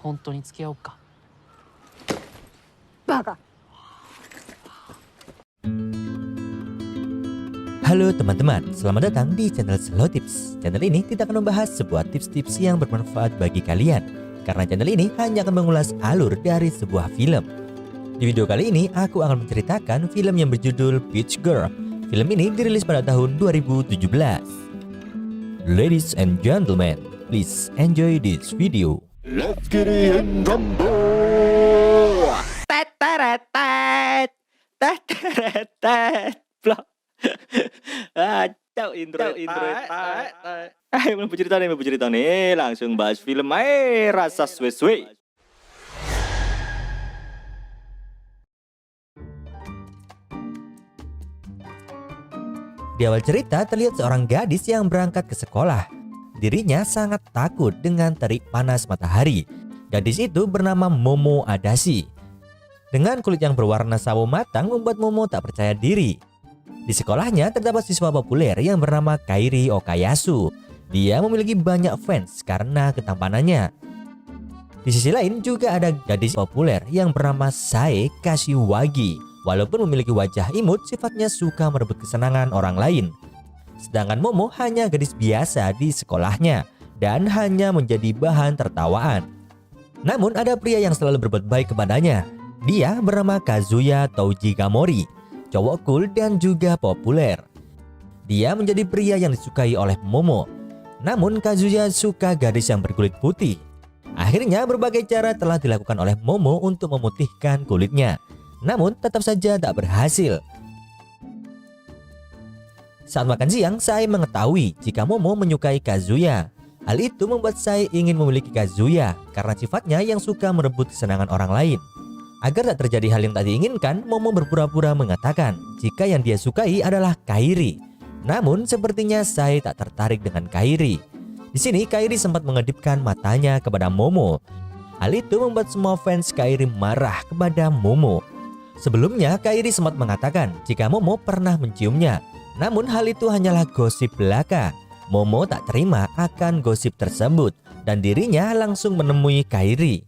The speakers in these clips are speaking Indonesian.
本当に付き合おうか。バカ。 Halo teman-teman, selamat datang di channel Slow Tips. Channel ini tidak akan membahas sebuah tips-tips yang bermanfaat bagi kalian, karena channel ini hanya akan mengulas alur dari sebuah film. Di video kali ini, aku akan menceritakan film yang berjudul Peach Girl. Film ini dirilis pada tahun 2017. Ladies and gentlemen, please enjoy this video. Let's get in rumble. Intro. Ayo mau cerita nih, langsung bahas film rasa suwe-suwe. Di awal cerita terlihat seorang gadis yang berangkat ke sekolah. Dirinya sangat takut dengan terik panas matahari. Gadis itu bernama Momo Adachi. Dengan kulit yang berwarna sawo matang membuat Momo tak percaya diri. Di sekolahnya terdapat siswa populer yang bernama Kairi Okayasu. Dia memiliki banyak fans karena ketampanannya. Di sisi lain juga ada gadis populer yang bernama Sae Kashiwagi. Walaupun memiliki wajah imut, sifatnya suka merebut kesenangan orang lain. Sedangkan Momo hanya gadis biasa di sekolahnya dan hanya menjadi bahan tertawaan. Namun ada pria yang selalu berbuat baik kepadanya. Dia bernama Kazuya Tojigamori, cowok cool dan juga populer. Dia menjadi pria yang disukai oleh Momo. Namun Kazuya suka gadis yang berkulit putih. Akhirnya berbagai cara telah dilakukan oleh Momo untuk memutihkan kulitnya. Namun tetap saja tak berhasil. Saat makan siang, Sae mengetahui jika Momo menyukai Kazuya. Hal itu membuat Sae ingin memiliki Kazuya karena sifatnya yang suka merebut kesenangan orang lain. Agar tak terjadi hal yang tak diinginkan, Momo berpura-pura mengatakan jika yang dia sukai adalah Kairi. Namun sepertinya Sae tak tertarik dengan Kairi. Di sini Kairi sempat mengedipkan matanya kepada Momo. Hal itu membuat semua fans Kairi marah kepada Momo. Sebelumnya Kairi sempat mengatakan jika Momo pernah menciumnya. Namun hal itu hanyalah gosip belaka. Momo tak terima akan gosip tersebut dan dirinya langsung menemui Kairi.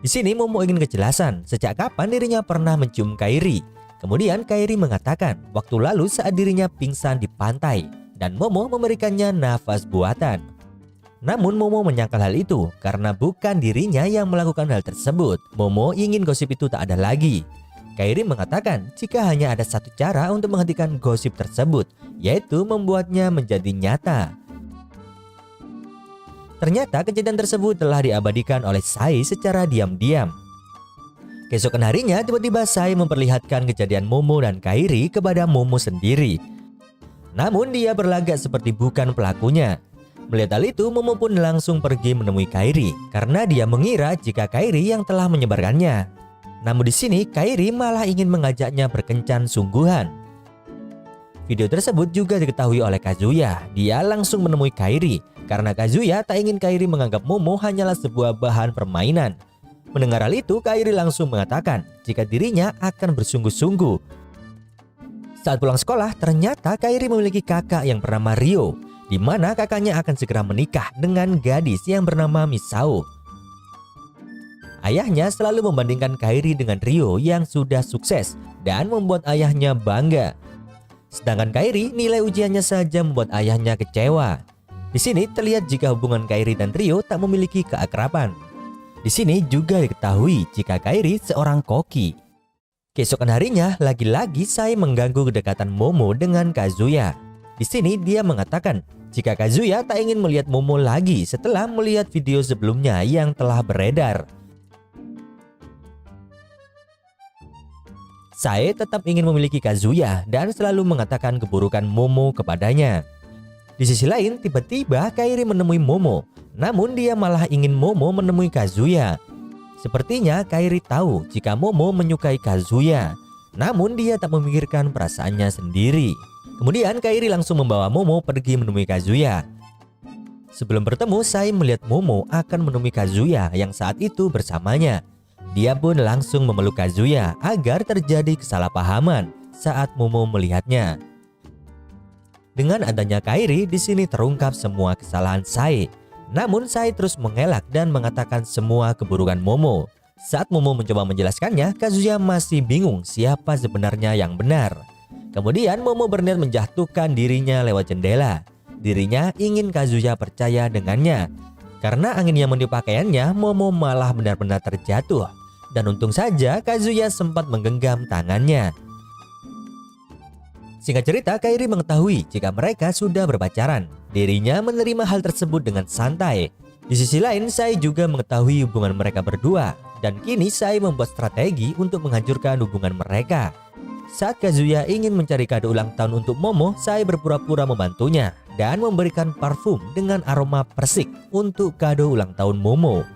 Di sini Momo ingin kejelasan sejak kapan dirinya pernah mencium Kairi. Kemudian Kairi mengatakan waktu lalu saat dirinya pingsan di pantai dan Momo memberikannya nafas buatan. Namun Momo menyangkal hal itu karena bukan dirinya yang melakukan hal tersebut. Momo ingin gosip itu tak ada lagi. Kairi mengatakan jika hanya ada satu cara untuk menghentikan gosip tersebut, yaitu membuatnya menjadi nyata. Ternyata kejadian tersebut telah diabadikan oleh Sae secara diam-diam. Keesokan harinya tiba-tiba Sae memperlihatkan kejadian Momo dan Kairi kepada Momo sendiri. Namun dia berlagak seperti bukan pelakunya. Melihat hal itu, Momo pun langsung pergi menemui Kairi karena dia mengira jika Kairi yang telah menyebarkannya. Namun di sini Kairi malah ingin mengajaknya berkencan sungguhan. Video tersebut juga diketahui oleh Kazuya. Dia langsung menemui Kairi karena Kazuya tak ingin Kairi menganggap Momo hanyalah sebuah bahan permainan. Mendengar hal itu, Kairi langsung mengatakan jika dirinya akan bersungguh-sungguh. Saat pulang sekolah, ternyata Kairi memiliki kakak yang bernama Ryo, di mana kakaknya akan segera menikah dengan gadis yang bernama Misao. Ayahnya selalu membandingkan Kairi dengan Ryo yang sudah sukses dan membuat ayahnya bangga. Sedangkan Kairi nilai ujiannya saja membuat ayahnya kecewa. Di sini terlihat jika hubungan Kairi dan Ryo tak memiliki keakraban. Di sini juga diketahui jika Kairi seorang koki. Keesokan harinya, lagi-lagi Sae mengganggu kedekatan Momo dengan Kazuya. Di sini dia mengatakan jika Kazuya tak ingin melihat Momo lagi setelah melihat video sebelumnya yang telah beredar. Sae tetap ingin memiliki Kazuya dan selalu mengatakan keburukan Momo kepadanya. Di sisi lain, tiba-tiba Kairi menemui Momo. Namun dia malah ingin Momo menemui Kazuya. Sepertinya Kairi tahu jika Momo menyukai Kazuya. Namun dia tak memikirkan perasaannya sendiri. Kemudian Kairi langsung membawa Momo pergi menemui Kazuya. Sebelum bertemu, Sae melihat Momo akan menemui Kazuya yang saat itu bersamanya. Dia pun langsung memeluk Kazuya agar terjadi kesalahpahaman saat Momo melihatnya. Dengan adanya Kairi, di sini terungkap semua kesalahan Sae. Namun Sae terus mengelak dan mengatakan semua keburukan Momo. Saat Momo mencoba menjelaskannya, Kazuya masih bingung siapa sebenarnya yang benar. Kemudian Momo berniat menjatuhkan dirinya lewat jendela. Dirinya ingin Kazuya percaya dengannya. Karena angin yang meniup pakaiannya, Momo malah benar-benar terjatuh. Dan untung saja Kazuya sempat menggenggam tangannya. Singkat cerita, Kairi mengetahui jika mereka sudah berpacaran. Dirinya menerima hal tersebut dengan santai. Di sisi lain, Sae juga mengetahui hubungan mereka berdua. Dan kini Sae membuat strategi untuk menghancurkan hubungan mereka. Saat Kazuya ingin mencari kado ulang tahun untuk Momo, Sae berpura-pura membantunya dan memberikan parfum dengan aroma persik untuk kado ulang tahun Momo.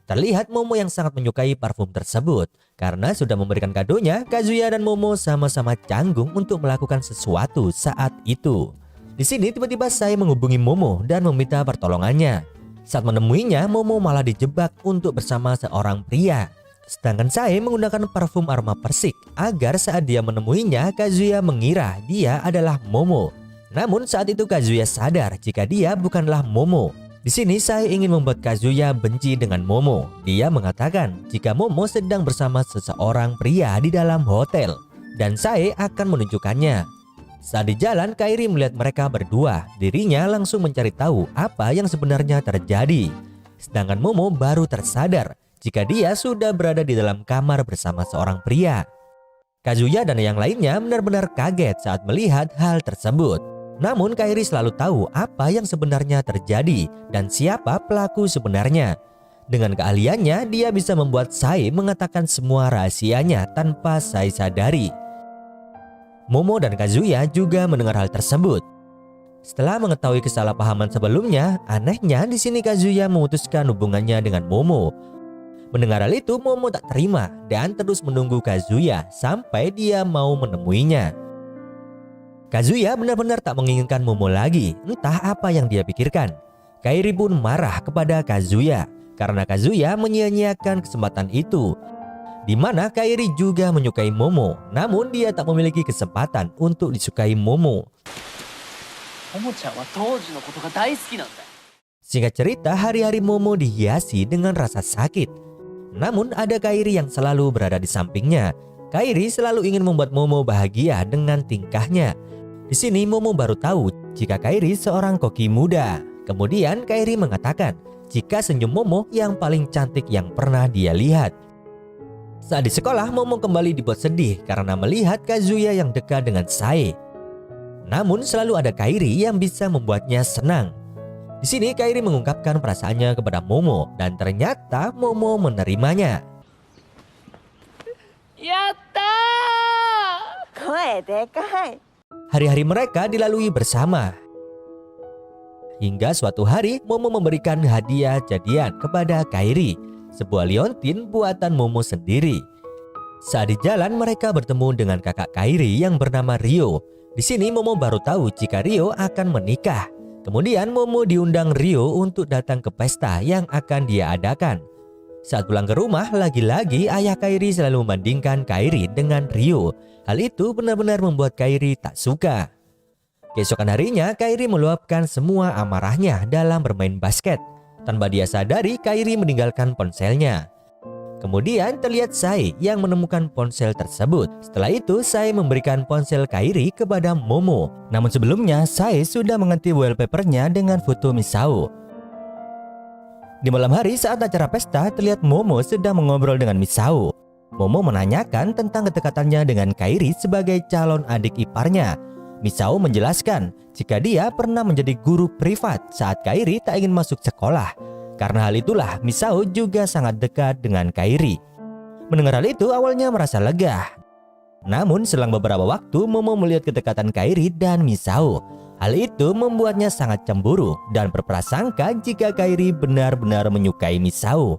Terlihat Momo yang sangat menyukai parfum tersebut. Karena sudah memberikan kadonya, Kazuya dan Momo sama-sama canggung untuk melakukan sesuatu saat itu. Di sini tiba-tiba Sae menghubungi Momo dan meminta pertolongannya. Saat menemuinya, Momo malah dijebak untuk bersama seorang pria. Sedangkan Sae menggunakan parfum aroma persik agar saat dia menemuinya, Kazuya mengira dia adalah Momo. Namun saat itu Kazuya sadar jika dia bukanlah Momo. Di sini Sae ingin membuat Kazuya benci dengan Momo. Dia mengatakan jika Momo sedang bersama seseorang pria di dalam hotel dan Sae akan menunjukkannya. Saat di jalan, Kairi melihat mereka berdua. Dirinya langsung mencari tahu apa yang sebenarnya terjadi. Sedangkan Momo baru tersadar jika dia sudah berada di dalam kamar bersama seorang pria. Kazuya dan yang lainnya benar-benar kaget saat melihat hal tersebut. Namun Kairi selalu tahu apa yang sebenarnya terjadi dan siapa pelaku sebenarnya. Dengan keahliannya, dia bisa membuat Sae mengatakan semua rahasianya tanpa Sae sadari. Momo dan Kazuya juga mendengar hal tersebut. Setelah mengetahui kesalahpahaman sebelumnya, anehnya di sini Kazuya memutuskan hubungannya dengan Momo. Mendengar hal itu, Momo tak terima dan terus menunggu Kazuya sampai dia mau menemuinya. Kazuya benar-benar tak menginginkan Momo lagi, entah apa yang dia pikirkan. Kairi pun marah kepada Kazuya karena Kazuya menyia-nyiakan kesempatan itu. Di mana Kairi juga menyukai Momo, namun dia tak memiliki kesempatan untuk disukai Momo. Singkat cerita, hari-hari Momo dihiasi dengan rasa sakit. Namun ada Kairi yang selalu berada di sampingnya. Kairi selalu ingin membuat Momo bahagia dengan tingkahnya. Di sini Momo baru tahu jika Kairi seorang koki muda. Kemudian Kairi mengatakan jika senyum Momo yang paling cantik yang pernah dia lihat. Saat di sekolah, Momo kembali dibuat sedih karena melihat Kazuya yang dekat dengan Sae. Namun selalu ada Kairi yang bisa membuatnya senang. Di sini Kairi mengungkapkan perasaannya kepada Momo dan ternyata Momo menerimanya. Yatta! Hari-hari mereka dilalui bersama. Hingga suatu hari Momo memberikan hadiah jadian kepada Kairi, sebuah liontin buatan Momo sendiri. Saat di jalan mereka bertemu dengan kakak Kairi yang bernama Ryo. Di sini Momo baru tahu jika Ryo akan menikah. Kemudian Momo diundang Ryo untuk datang ke pesta yang akan dia adakan. Saat pulang ke rumah, lagi-lagi ayah Kairi selalu membandingkan Kairi dengan Ryo. Hal itu benar-benar membuat Kairi tak suka. Keesokan harinya, Kairi meluapkan semua amarahnya dalam bermain basket. Tanpa dia sadari, Kairi meninggalkan ponselnya. Kemudian terlihat Sae yang menemukan ponsel tersebut. Setelah itu Sae memberikan ponsel Kairi kepada Momo. Namun sebelumnya Sae sudah mengganti wallpapernya dengan foto Misao. Di malam hari saat acara pesta, terlihat Momo sedang mengobrol dengan Misao. Momo menanyakan tentang kedekatannya dengan Kairi sebagai calon adik iparnya. Misao menjelaskan jika dia pernah menjadi guru privat saat Kairi tak ingin masuk sekolah. Karena hal itulah Misao juga sangat dekat dengan Kairi. Mendengar hal itu awalnya merasa lega. Namun selang beberapa waktu Momo melihat kedekatan Kairi dan Misao. Hal itu membuatnya sangat cemburu dan berprasangka jika Kairi benar-benar menyukai Misao.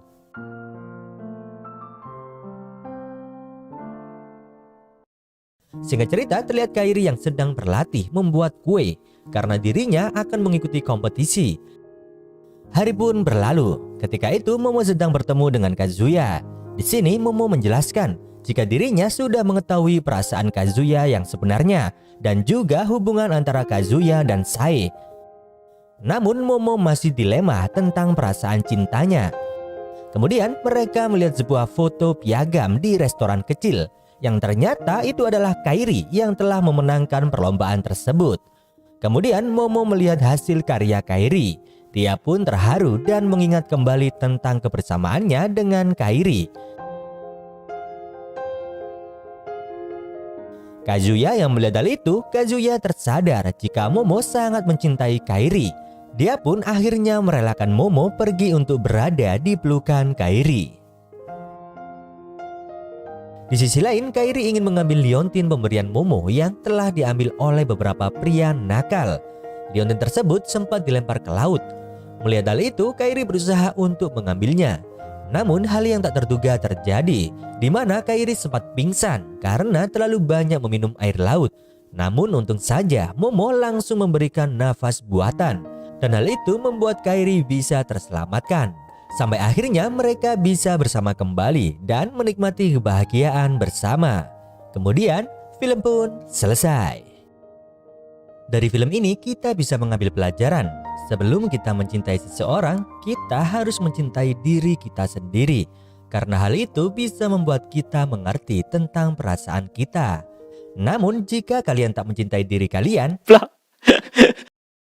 Singkat cerita, terlihat Kairi yang sedang berlatih membuat kue karena dirinya akan mengikuti kompetisi. Hari pun berlalu. Ketika itu Momo sedang bertemu dengan Kazuya. Di sini Momo menjelaskan jika dirinya sudah mengetahui perasaan Kazuya yang sebenarnya dan juga hubungan antara Kazuya dan Sae. Namun Momo masih dilema tentang perasaan cintanya. Kemudian mereka melihat sebuah foto piagam di restoran kecil yang ternyata itu adalah Kairi yang telah memenangkan perlombaan tersebut. Kemudian Momo melihat hasil karya Kairi. Dia pun terharu dan mengingat kembali tentang kebersamaannya dengan Kairi. Kazuya yang melihat hal itu, Kazuya tersadar jika Momo sangat mencintai Kairi. Dia pun akhirnya merelakan Momo pergi untuk berada di pelukan Kairi. Di sisi lain, Kairi ingin mengambil liontin pemberian Momo yang telah diambil oleh beberapa pria nakal. Liontin tersebut sempat dilempar ke laut. Melihat hal itu, Kairi berusaha untuk mengambilnya. Namun hal yang tak terduga terjadi, di mana Kairi sempat pingsan karena terlalu banyak meminum air laut. Namun untung saja Momo langsung memberikan nafas buatan, dan hal itu membuat Kairi bisa terselamatkan. Sampai akhirnya mereka bisa bersama kembali dan menikmati kebahagiaan bersama. Kemudian film pun selesai. Dari film ini kita bisa mengambil pelajaran. Sebelum kita mencintai seseorang, kita harus mencintai diri kita sendiri. Karena hal itu bisa membuat kita mengerti tentang perasaan kita. Namun jika kalian tak mencintai diri kalian,